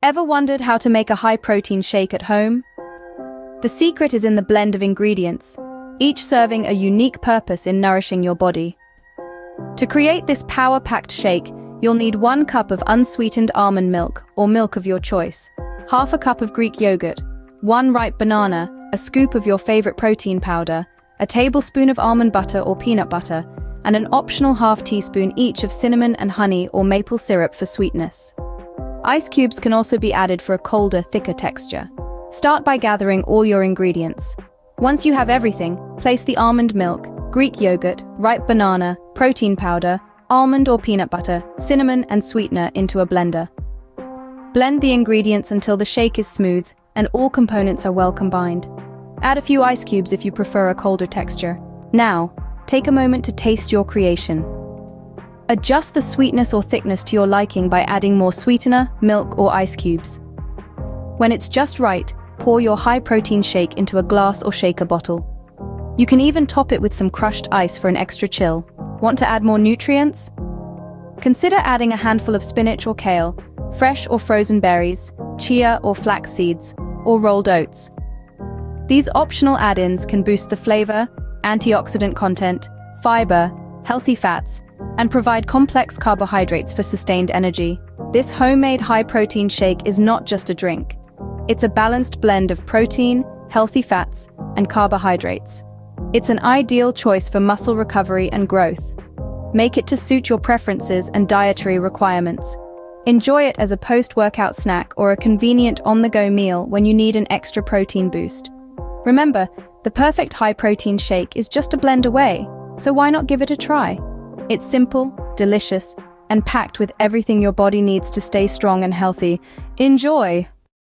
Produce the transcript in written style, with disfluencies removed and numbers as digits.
Ever wondered how to make a high-protein shake at home? The secret is in the blend of ingredients, each serving a unique purpose in nourishing your body. To create this power-packed shake, you'll need 1 cup of unsweetened almond milk or milk of your choice, half a cup of Greek yogurt, 1 ripe banana, a scoop of your favorite protein powder, a tablespoon of almond butter or peanut butter, and an optional half teaspoon each of cinnamon and honey or maple syrup for sweetness. Ice cubes can also be added for a colder, thicker texture. Start by gathering all your ingredients. Once you have everything, place the almond milk, Greek yogurt, ripe banana, protein powder, almond or peanut butter, cinnamon and sweetener into a blender. Blend the ingredients until the shake is smooth and all components are well combined. Add a few ice cubes if you prefer a colder texture. Now, take a moment to taste your creation. Adjust the sweetness or thickness to your liking by adding more sweetener, milk or ice cubes. When it's just right, pour your high-protein shake into a glass or shaker bottle. You can even top it with some crushed ice for an extra chill. Want to add more nutrients? Consider adding a handful of spinach or kale, fresh or frozen berries, chia or flax seeds, or rolled oats. These optional add-ins can boost the flavor, antioxidant content, fiber, healthy fats, and provide complex carbohydrates for sustained energy. This homemade high-protein shake is not just a drink. It's a balanced blend of protein, healthy fats, and carbohydrates. It's an ideal choice for muscle recovery and growth. Make it to suit your preferences and dietary requirements. Enjoy it as a post-workout snack or a convenient on-the-go meal when you need an extra protein boost. Remember, the perfect high-protein shake is just a blend away, so why not give it a try? It's simple, delicious, and packed with everything your body needs to stay strong and healthy. Enjoy!